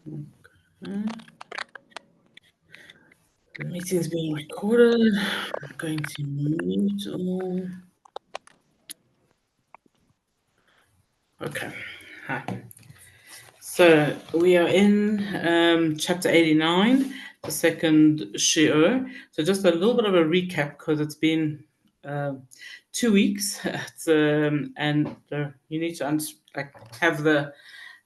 Okay. The meeting's being recorded. I'm going to mute all. Okay. Hi. So we are in chapter 89, the second shiur. So just a little bit of a recap because it's been 2 weeks, and you need to have a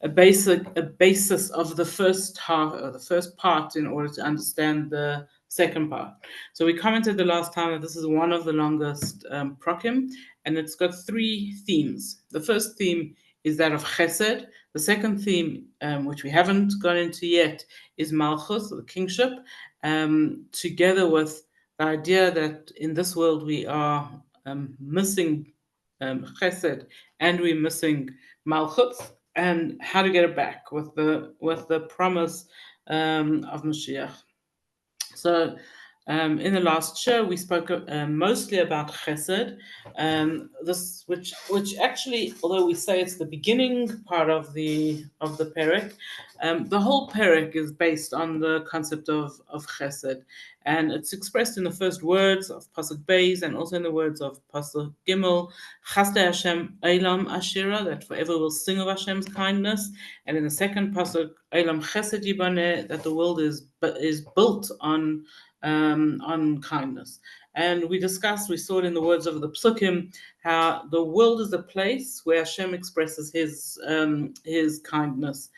basis of the first half or the first part in order to understand the second part. So we commented the last time that this is one of the longest prokim, and it's got three themes. The first theme is that of chesed. The second theme, which we haven't gone into yet, is malchus, or the kingship, together with the idea that in this world we are missing chesed and we're missing malchus, and how to get it back with the promise of Mashiach. So, in the last show, we spoke mostly about Chesed. This, which actually, although we say it's the beginning part of the Perek, the whole Perek is based on the concept of Chesed, and it's expressed in the first words of Pasuk Beis and also in the words of Pasuk Gimel. Chaste Hashem Eilam Ashira, that forever will sing of Hashem's kindness, and in the second Pasuk Eilam Chesed Yibaneh, that the world is built on kindness. And we saw it in the words of the Psukim, how the world is a place where Hashem expresses his kindness,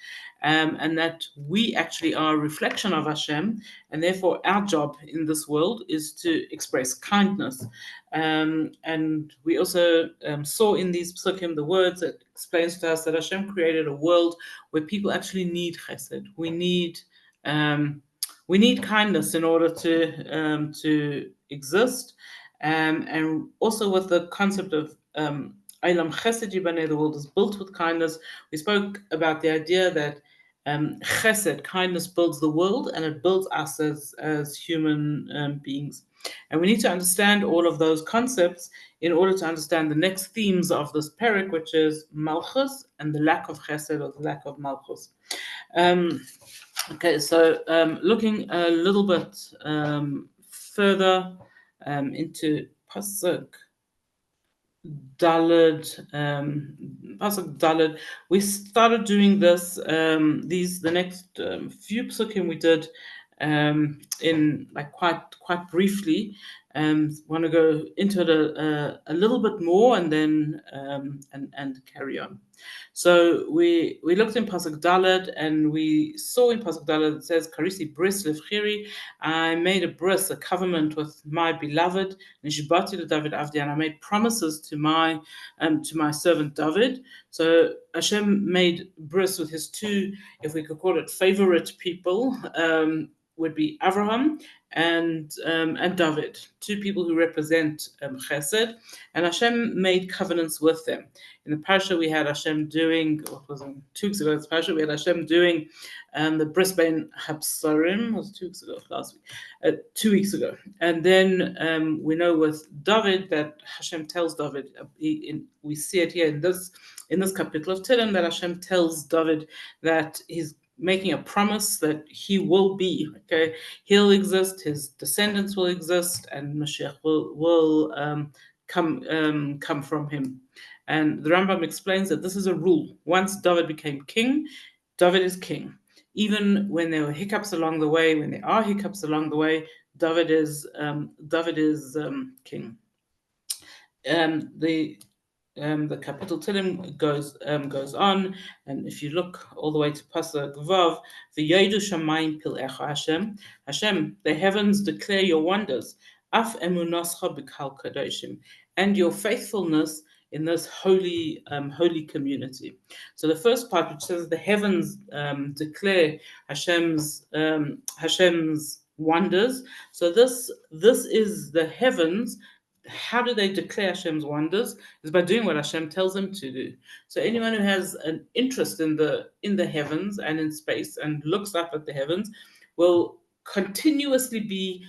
and that we actually are a reflection of Hashem, and therefore our job in this world is to express kindness. And we also saw in these Psukim the words that explains to us that Hashem created a world where people actually need chesed. We need kindness in order to exist, and also with the concept of Eilam Chesed Yibaneh, the world is built with kindness. We spoke about the idea that Chesed, kindness, builds the world, and it builds us as human beings. And we need to understand all of those concepts in order to understand the next themes of this parak, which is Malchus and the lack of Chesed, or the lack of Malchus. Okay, so looking a little bit further into Pasuk Daled, Pasuk Daled, we started doing this. The next few psukim we did in quite briefly. Want to go into it a little bit more and then and carry on. So we looked in Pasuk Dalet, and we saw in Pasuk Dalet it says, Karisi bris levchiri, I made a bris, a covenant with my beloved, Nishbati to David Avdi, and I made promises to my servant David. So Hashem made bris with his two, if we could call it, favorite people, would be Avraham and David, two people who represent Chesed, and Hashem made covenants with them. In the parasha we had Hashem doing, what was it, 2 weeks ago? This parasha we had Hashem doing the Brisbane Hapsarim, was 2 weeks ago, last week, 2 weeks ago, and then we know with David that Hashem tells David, we see it here in this capital of Tehilim, that Hashem tells David that he's making a promise that he will be, okay, he'll exist, his descendants will exist, and Mashiach will come from him. And the Rambam explains that this is a rule. Once David became king, David is king. Even when there were hiccups along the way, when there are hiccups along the way, David is king. The capital Tilim goes on, and if you look all the way to Pasuk Vav, the Yedu Shamayim Pilecha Hashem, Hashem, the heavens declare your wonders, Af emunascha b'kal kadoshim, and your faithfulness in this holy community. So the first part, which says the heavens declare Hashem's wonders. So this is the heavens. How do they declare Hashem's wonders? Is by doing what Hashem tells them to do. So anyone who has an interest in the heavens and in space and looks up at the heavens will continuously be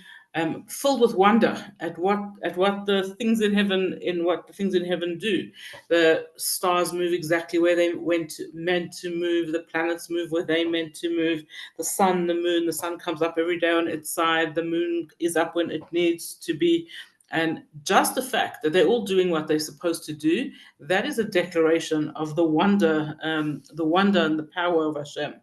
filled with wonder at what the things in heaven do. The stars move exactly where they meant to move. The planets move where they meant to move. The sun, the moon. The sun comes up every day on its side. The moon is up when it needs to be. And just the fact that they're all doing what they're supposed to do, that is a declaration of the wonder and the power of Hashem.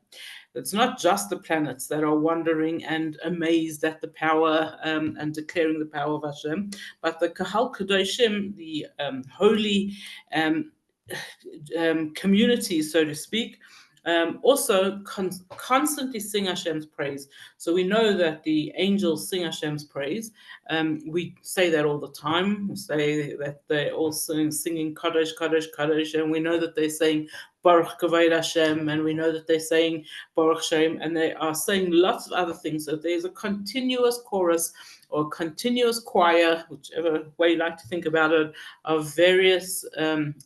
It's not just the planets that are wondering and amazed at the power and declaring the power of Hashem, but the Kahal Kadoshim, the holy um, community, so to speak, also constantly sing Hashem's praise. So we know that the angels sing Hashem's praise. We say that all the time. We say that they're all singing Kadosh, Kadosh, Kadosh, and we know that they're saying Baruch Kavod Hashem, and we know that they're saying Baruch Shem, and they are saying lots of other things. So there's a continuous chorus or continuous choir, whichever way you like to think about it, of various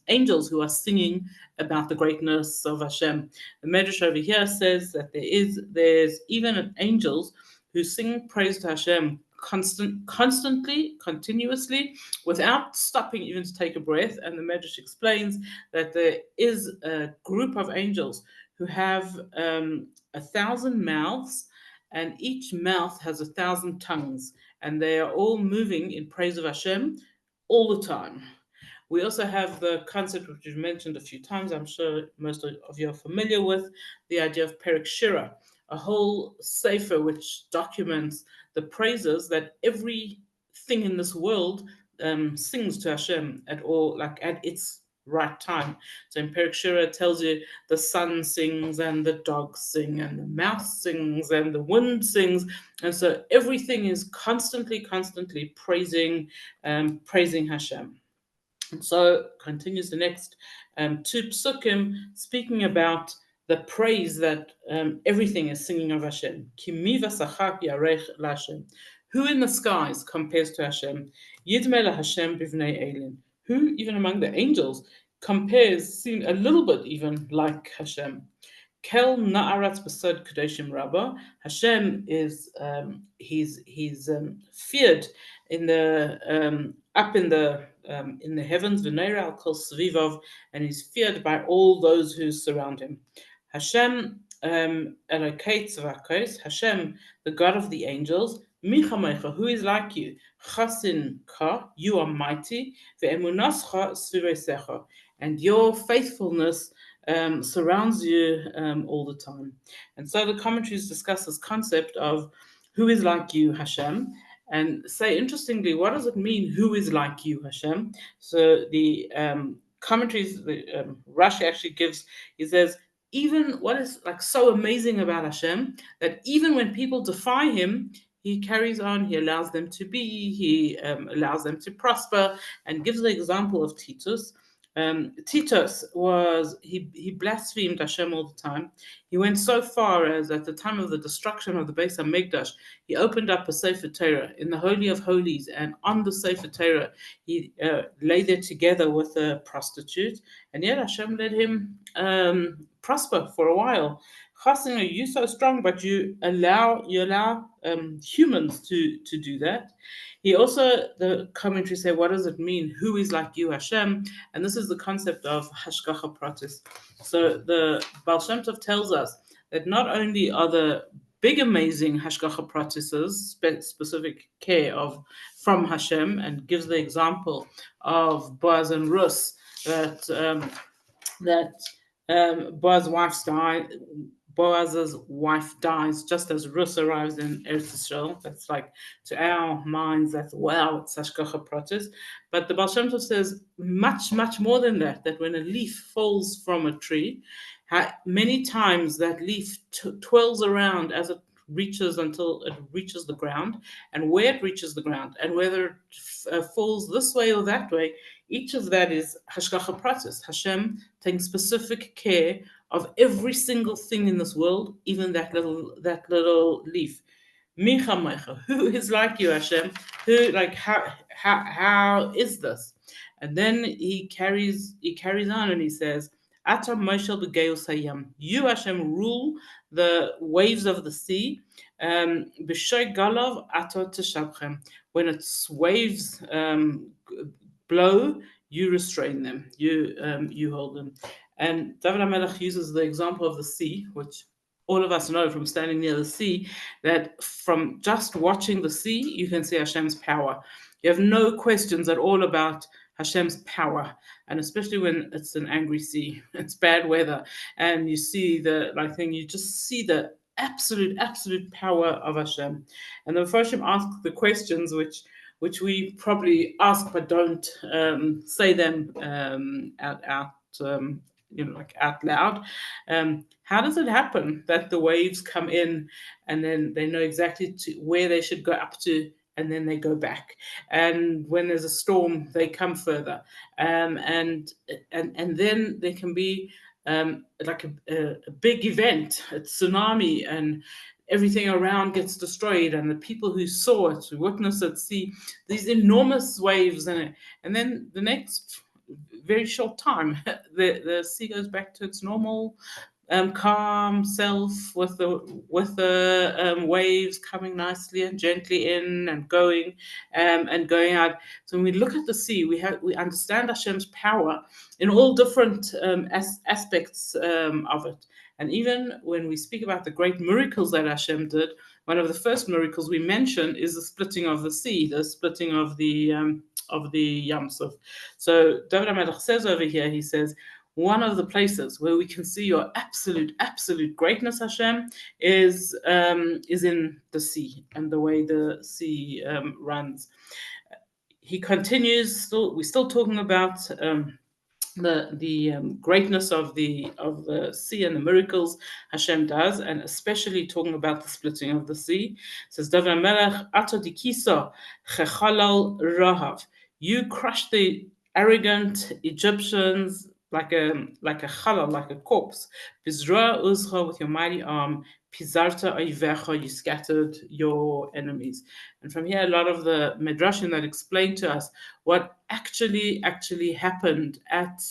angels who are singing about the greatness of Hashem. The Medrash over here says that there's even angels who sing praise to Hashem constantly, continuously, without stopping even to take a breath. And the Medrash explains that there is a group of angels who have 1,000 mouths, and each mouth has 1,000 tongues, and they are all moving in praise of Hashem all the time. We also have the concept which we've mentioned a few times, I'm sure most of you are familiar with, the idea of Perek Shira, a whole sefer which documents the praises that everything in this world sings to Hashem at its right time. So in Perek Shira it tells you the sun sings and the dogs sing and the mouse sings and the wind sings, and so everything is constantly praising Hashem. And so continues the next two psukim, speaking about the praise that everything is singing of Hashem. Kimi v'sachak yarech l'Hashem. Who in the skies compares to Hashem? Yidmei Hashem bivnei Elin. Who, even among the angels, seem a little bit even like Hashem. Kel na'aratz b'sod kadoshim rabba. Hashem is he's feared in the up in the heavens, v'neira al kol svivav, and he's feared by all those who surround him. Hashem Elokei tzvakos, Hashem, the God of the angels. Michamecha, who is like you? Chasin ka, you are mighty. Ve'emunascha svivesecha, and your faithfulness surrounds you all the time. And so the commentaries discuss this concept of who is like you, Hashem, and say, interestingly, what does it mean, who is like you, Hashem? So the commentaries, Rashi actually gives, he says, even what is like so amazing about Hashem, that even when people defy him, he carries on, he allows them to be, he allows them to prosper, and gives the example of Titus. Titus he blasphemed Hashem all the time. He went so far as at the time of the destruction of the Beis HaMikdash, he opened up a Sefer Torah in the Holy of Holies, and on the Sefer Torah he lay there together with a prostitute, and yet Hashem let him prosper for a while. Chassin, you so strong, but you allow humans to do that. He also, the commentary say, what does it mean? Who is like you, Hashem? And this is the concept of hashgacha pratis. So the Baal Shem Tov tells us that not only are the big amazing hashgacha pratises specific care from Hashem, and gives the example of Boaz and Rus, that Boaz's wife dies just as Rus arrives in Eretz Yisrael. That's like, to our minds, that's wow, it's hashgacha pratis. But the Baal Shem Tov says much more than that. That when a leaf falls from a tree, many times that leaf twirls around as it reaches until it reaches the ground, and where it reaches the ground, and whether it falls this way or that way, each of that is hashgacha pratis. Hashem taking specific care of every single thing in this world, even that little leaf. Micha, who is like you, Hashem? Who, like, how is this? And then he carries on and he says, Ata Moshel Begeus Hayam. You, Hashem, rule the waves of the sea. B'shoy Galov Ato Teshabchem. When its waves blow, you restrain them. You hold them. And David HaMelech uses the example of the sea, which all of us know from standing near the sea, that from just watching the sea, you can see Hashem's power. You have no questions at all about Hashem's power, and especially when it's an angry sea, it's bad weather, and you see the like thing, you just see the absolute power of Hashem. And the Mephoshim ask the questions which we probably ask but don't say them out like out loud. How does it happen that the waves come in and then they know exactly where they should go up to, and then they go back, and when there's a storm they come further, and then there can be like a big event, a tsunami, and everything around gets destroyed, and the people who saw it, who witnessed it, see these enormous waves in it, and then the next very short time the sea goes back to its normal calm self, with the waves coming nicely and gently in and going out. So when we look at the sea, we understand Hashem's power in all different aspects of it. And even when we speak about the great miracles that Hashem did, one of the first miracles we mention is the splitting of the sea, the splitting of the Yam Suf. So David HaMelech says over here, he says, one of the places where we can see your absolute greatness, Hashem, is in the sea and the way the sea runs. He continues. We're still talking about the greatness of the sea and the miracles Hashem does, and especially talking about the splitting of the sea. It says David HaMelech, Ato Dikiso Chechalal Rahav. You crushed the arrogant Egyptians like a chalal, like a corpse. Bizra uzcha, with your mighty arm. Pizarta oivecha, you scattered your enemies. And from here, a lot of the midrashim that explain to us what actually happened at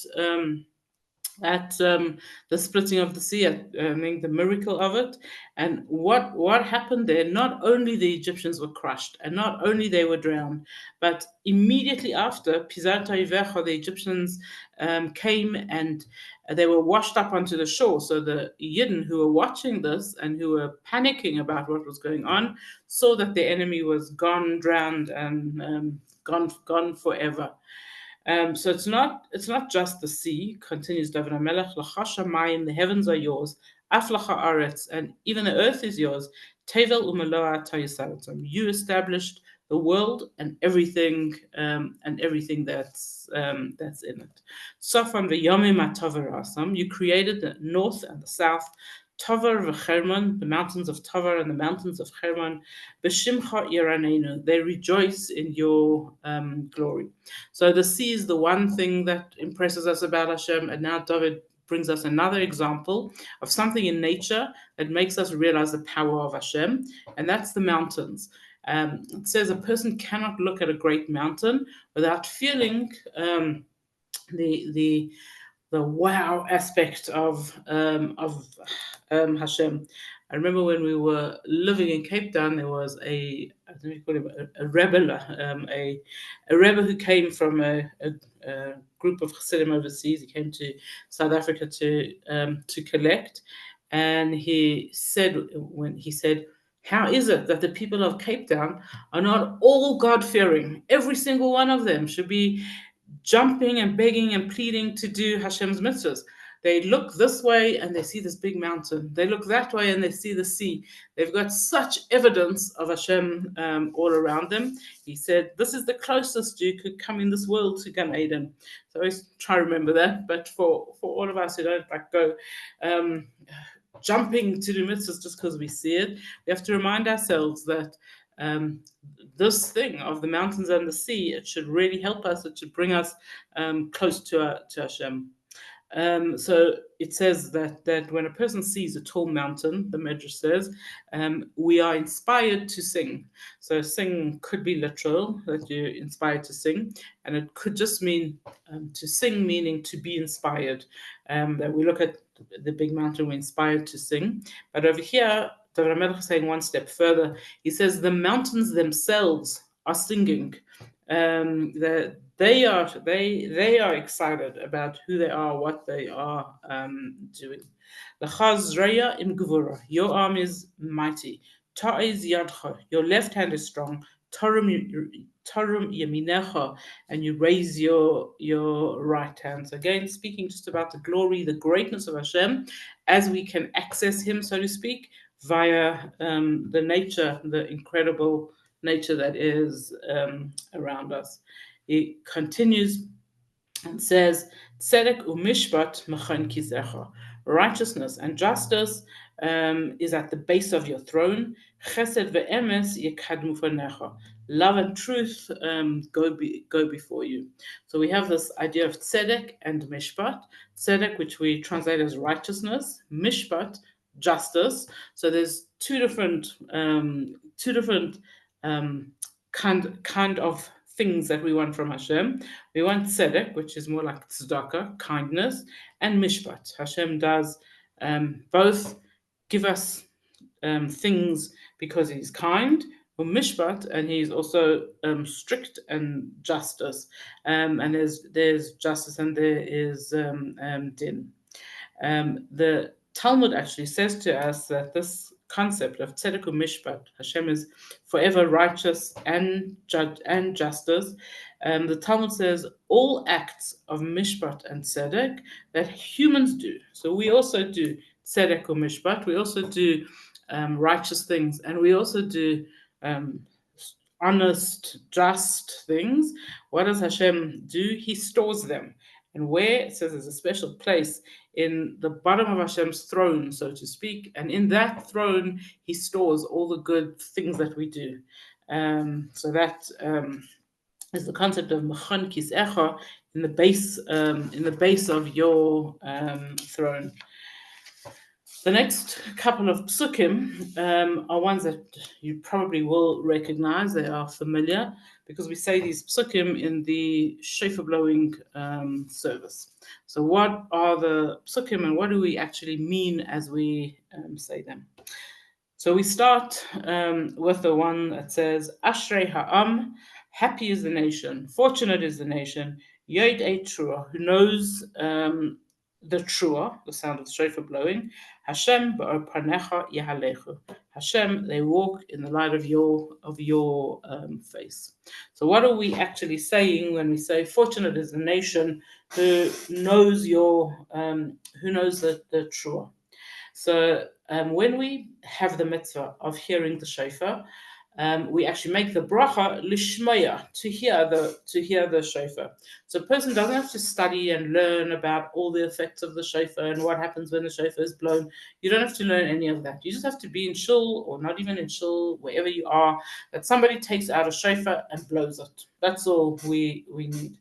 the splitting of the sea, the miracle of it, and what happened there. Not only the Egyptians were crushed, and not only they were drowned, but immediately after, Pizarta Ivecha, the Egyptians came and they were washed up onto the shore. So the Yidden who were watching this and who were panicking about what was going on saw that the enemy was gone, drowned, and gone forever. So it's not just the sea, continues David HaMelech, L'cha shamayim, the heavens are yours, af l'cha aretz, and even the earth is yours, tevel u'meloa tayisaratam. You established the world and everything that's in it. Sofan v'yomim atavarasam, you created the north and the south. Tavar v'Chermon, the mountains of Tavar and the mountains of Hermon, b'shimcha iranenu, they rejoice in your glory. So the sea is the one thing that impresses us about Hashem, and now David brings us another example of something in nature that makes us realize the power of Hashem, and that's the mountains. It says a person cannot look at a great mountain without feeling the wow aspect of Hashem. I remember when we were living in Cape Town, there was a rebbe, a rebbe who came from a group of Chassidim overseas. He came to South Africa to collect, and he said, how is it that the people of Cape Town are not all God-fearing? Every single one of them should be jumping and begging and pleading to do Hashem's mitzvahs. They look this way and they see this big mountain. They look that way and they see the sea. They've got such evidence of Hashem all around them. He said, this is the closest you could come in this world to Gan Eden. So I always try to remember that. But for all of us who don't go jumping to do mitzvahs just because we see it, we have to remind ourselves that this thing of the mountains and the sea, it should really help us. It should bring us close to Hashem. So it says that when a person sees a tall mountain, the Medrash says, we are inspired to sing. So sing could be literal, that you're inspired to sing, and it could just mean to sing, meaning to be inspired. That we look at the big mountain, we're inspired to sing. But over here, David HaMelech is saying one step further. He says the mountains themselves are singing. They are excited about who they are, what they are doing. L'chaz im gevura. Your arm is mighty. Ta'iz yadcha. Your left hand is strong. Tarum yaminecha, and you raise your right hand. So again, speaking just about the glory, the greatness of Hashem, as we can access Him, so to speak, via the nature, the incredible nature that is around us. He continues and says, Tzedek umishpat mechan kisecha. Righteousness and justice is at the base of your throne. Chesed ve'emes yekadmu fanecha. Love and truth go before you. So we have this idea of tzedek and mishpat. Tzedek, which we translate as righteousness, mishpat, justice. So there's two different kind of things that we want from Hashem. We want tzedek, which is more like tzedakah, kindness, and mishpat. Hashem does both give us things because He's kind, or mishpat, and He's also strict and justice. And there's justice and there is din. The Talmud actually says to us that this concept of tzedek mishpat, Hashem is forever righteous and justice. The Talmud says all acts of mishpat and tzedek that humans do. So we also do tzedek or mishpat. We also do righteous things, and we also do honest, just things. What does Hashem do? He stores them. And where it says there's a special place in the bottom of Hashem's throne, so to speak, and in that throne He stores all the good things that we do. So that is the concept of mechan kisecha in the base of your throne. The next couple of psukim are ones that you probably will recognize. They are familiar because we say these psukim in the shofar blowing service. So what are the psukim and what do we actually mean as we say them? So we start with the one that says, Ashrei ha'am, happy is the nation, fortunate is the nation, Yod ei trua, who knows the trua, the sound of the shofar blowing, Hashem ba'or panecha yahalechu. Hashem, they walk in the light of your face. So what are we actually saying when we say fortunate is the nation who knows the trua? So when we have the mitzvah of hearing the shofar, we actually make the bracha lishmaya, to hear the shofar. So a person doesn't have to study and learn about all the effects of the shofar and what happens when the shofar is blown. You don't have to learn any of that. You just have to be in shul, or not even in shul, wherever you are, that somebody takes out a shofar and blows it. That's all we need.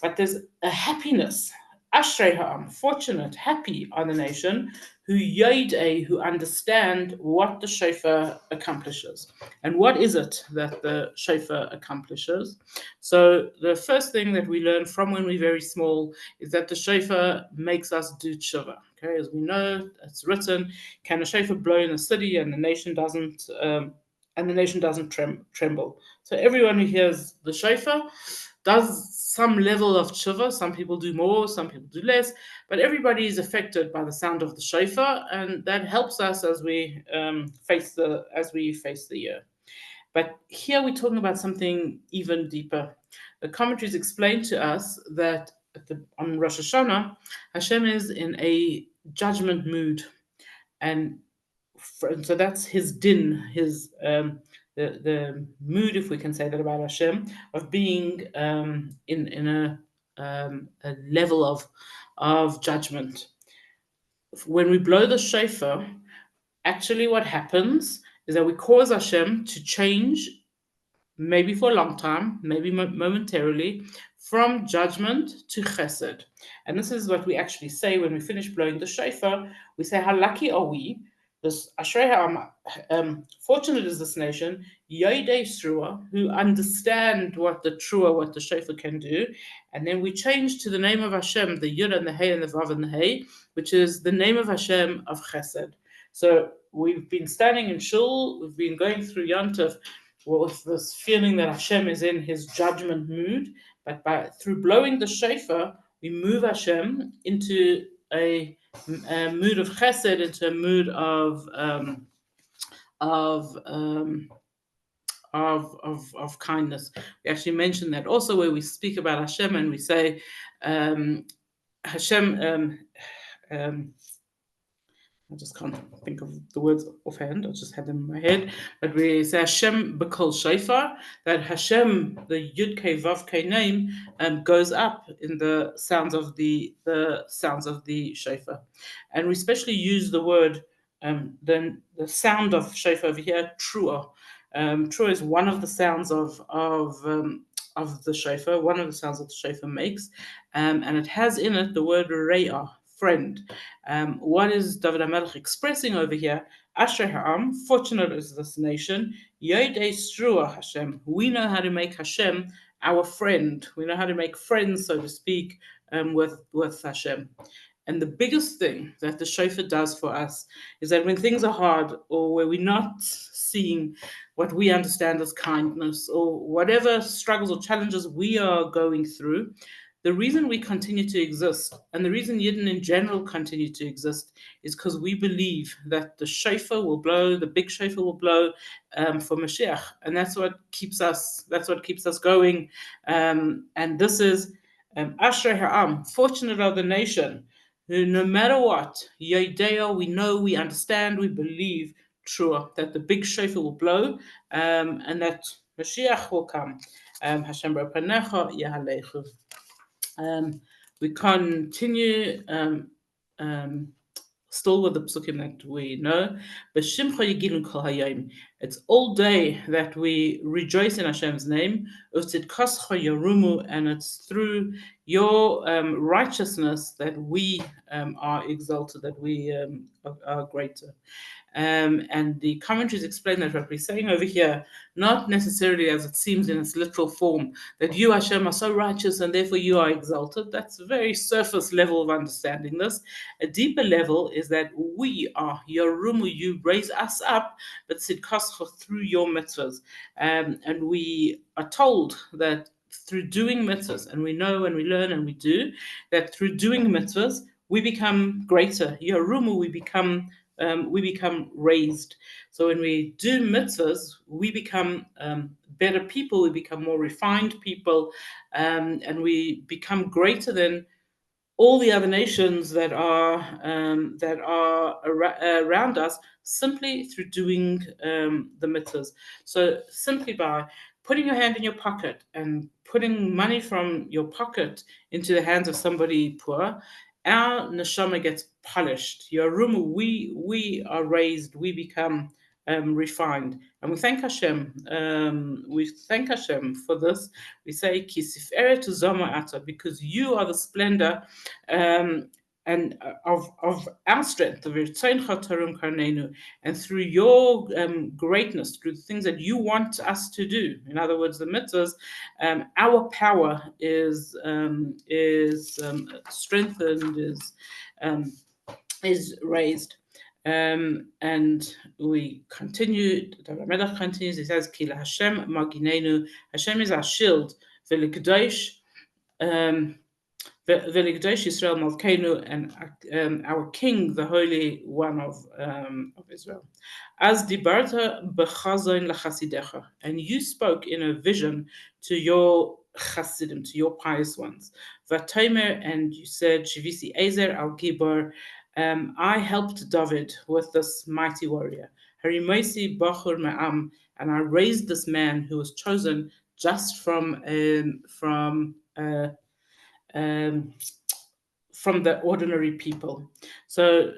But there's a happiness. Ashrei ha'am, fortunate, happy are the nation who yodei, who understand what the shofar accomplishes. And what is it that the shofar accomplishes? So the first thing that we learn from when we're very small is that the shofar makes us do tshuva. Okay, as we know, it's written, can a shofar blow in a city and the nation doesn't tremble? So everyone who hears the shofar does some level of tshuva. Some people do more, some people do less, but everybody is affected by the sound of the shofar, and that helps us as we face the year. But here we're talking about something even deeper. The commentaries explain to us that on Rosh Hashanah, Hashem is in a judgment mood, and so that's His din, His the mood, if we can say that about Hashem, of being in a level of judgment. When we blow the shofar, actually what happens is that we cause Hashem to change maybe for a long time, maybe momentarily, from judgment to chesed. And this is what we actually say when we finish blowing the shofar. We say, how lucky are we? This Ashrei fortunate is this nation, Yodei Srua, who understand what the trua, what the shofar can do. And then we change to the name of Hashem, the Yud and the Hey and the Vav and the Hey, which is the name of Hashem of Chesed. So we've been standing in Shul, we've been going through Yontif with this feeling that Hashem is in his judgment mood, but through blowing the shofar, we move Hashem into a mood of chesed, into a mood of um, of kindness. We actually mentioned that also where we speak about Hashem and we say Hashem. I just can't think of the words offhand. I just had them in my head. But we say Hashem B'Kol Shofar, that Hashem, the Yud Kei Vav Kei name, goes up in the sounds of the sounds of the shofar, and we especially use the word then the sound of shofar over here, trua. Trua is one of the sounds of the shofar, one of the sounds that the shofar makes, and it has in it the word re'ah, friend. What is David HaMelech expressing over here? Ashrei Ha'am, fortunate is this nation. Yodei Strua Hashem. We know how to make Hashem our friend. We know how to make friends, so to speak, with Hashem. And the biggest thing that the shofar does for us is that when things are hard or where we're not seeing what we understand as kindness or whatever struggles or challenges we are going through, the reason we continue to exist and the reason Yidden in general continue to exist is because we believe that the shofar will blow, the big shofar will blow for Mashiach, and that's what keeps us. That's what keeps us going. And this is Ashrei Ha'am, fortunate are the nation who, no matter what, Yodea, we know, we understand, we believe, true, that the big shofar will blow, and that Mashiach will come. Hashem B'Panecha Yahalechu. We continue still with the psukim that we know. It's all day that we rejoice in Hashem's name. And it's through your righteousness that we are exalted, that we are greater. And the commentaries explain that what we're saying over here, not necessarily as it seems in its literal form, that you, Hashem, are so righteous and therefore you are exalted. That's a very surface level of understanding this. A deeper level is that we are Yorumu, you raise us up, but Sidkascha through your mitzvahs. And we are told that through doing mitzvahs, and we know and we learn and we do, that through doing mitzvahs, we become greater. Yorumu, we become raised. So when we do mitzvahs, we become better people, we become more refined people, and we become greater than all the other nations that are around us, simply through doing the mitzvahs. So simply by putting your hand in your pocket and putting money from your pocket into the hands of somebody poor, our neshama gets polished. Yorumu, we are raised, we become refined, and we thank Hashem. We thank Hashem for this. We say Kisiferet Zoma Ata, because you are the splendor and of our strength, and through your greatness, through the things that you want us to do. In other words, the mitzvahs, our power is strengthened, is raised. And we continue. The Melech continues. He says, "Ki Hashem maginenu." Hashem is our shield. V'likdosh Yisrael Malkeinu, and our King, the Holy One of Israel. As dibarta b'chazon lachasidecha, and you spoke in a vision to your chasidim, to your pious ones. V'tomer, and you said, Shivisi Ezer al Gibor. I helped David with this mighty warrior. Harimoisi Bachur Ma'am, and I raised this man who was chosen just from from the ordinary people. So,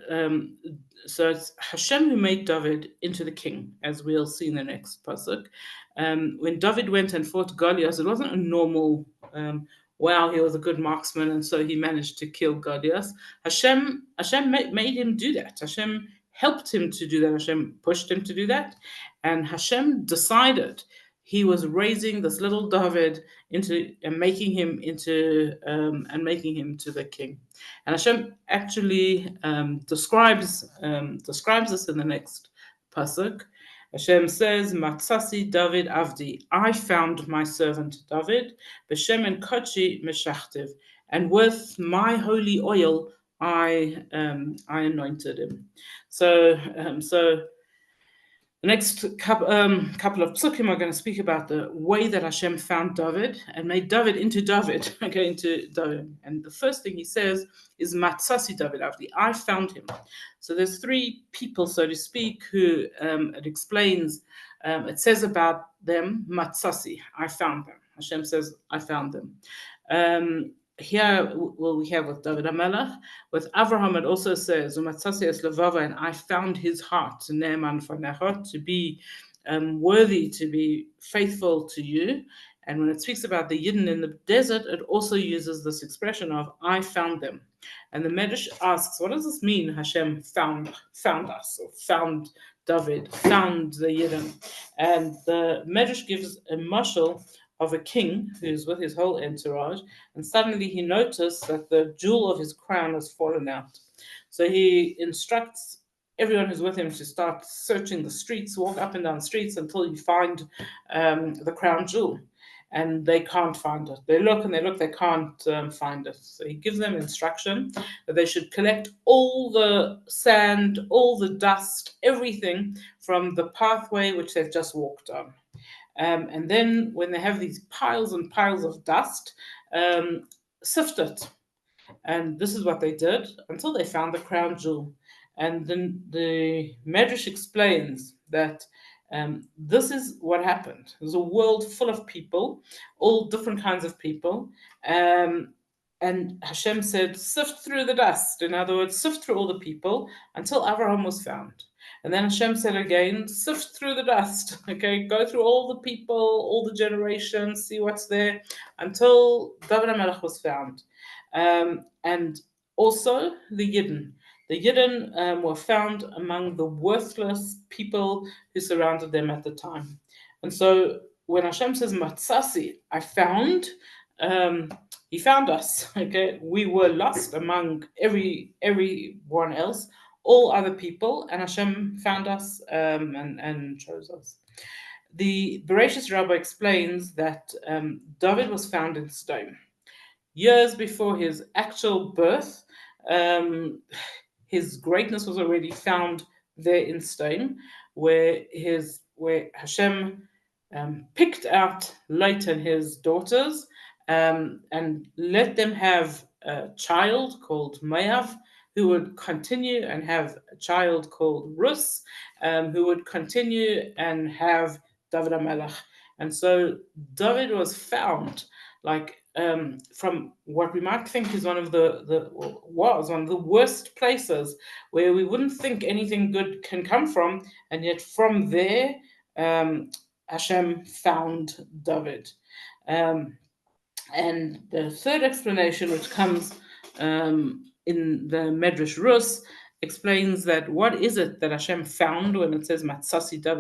so it's Hashem who made David into the king, as we'll see in the next pasuk. When David went and fought Goliath, it wasn't a normal, wow, he was a good marksman, and so he managed to kill Goliath. Hashem made him do that. Hashem helped him to do that. Hashem pushed him to do that, and Hashem decided he was raising this little David into and making him to the king. And Hashem actually describes this in the next pasuk. Hashem says, "Matzasi David Avdi, I found my servant David, b'shem en kochi meshachtiv, and with my holy oil I anointed him." So the next couple of psukim are going to speak about the way that Hashem found David and made David into David, okay, into David. And the first thing he says is Matzasi David Avdi, I found him. So there's three people, so to speak, who it explains, it says about them, Matzasi, I found them. Hashem says, I found them. Here, well, we have with David HaMelech. With Avraham, it also says, "Umatzasi es levava," and I found his heart, ne'eman fanecha, to be worthy, to be faithful to you. And when it speaks about the Yidden in the desert, it also uses this expression of "I found them." And the Medrash asks, what does this mean? Hashem found us, or found David, found the Yidden. And the Medrash gives a mashal of a king who's with his whole entourage, and suddenly he noticed that the jewel of his crown has fallen out. So he instructs everyone who's with him to start searching the streets, walk up and down streets until you find the crown jewel. And they can't find it. They look and they look, they can't find it. So he gives them instruction that they should collect all the sand, all the dust, everything from the pathway which they've just walked on. And then when they have these piles and piles of dust, sift it. And this is what they did until they found the crown jewel. And then the Medrash explains that this is what happened. There's a world full of people, all different kinds of people. And Hashem said, sift through the dust. In other words, sift through all the people until Avraham was found. And then Hashem said again, sift through the dust, okay? Go through all the people, all the generations, see what's there, until David HaMelech was found. And also the Yidden. The Yidden were found among the worthless people who surrounded them at the time. And so when Hashem says, Matzasi, I found, he found us, okay? We were lost among everyone else, all other people, and Hashem found us and chose us. The Bereshis Rabbah explains that David was found in stone. Years before his actual birth, his greatness was already found there in stone, where Hashem picked out Lot and his daughters and let them have a child called Moav, who would continue and have a child called Rus, who would continue and have David HaMelech. And so David was found, from what we might think is one of the worst places where we wouldn't think anything good can come from, and yet from there, Hashem found David. And the third explanation, which comes in the Medrash Rus, explains that what is it that Hashem found when it says Matzasi David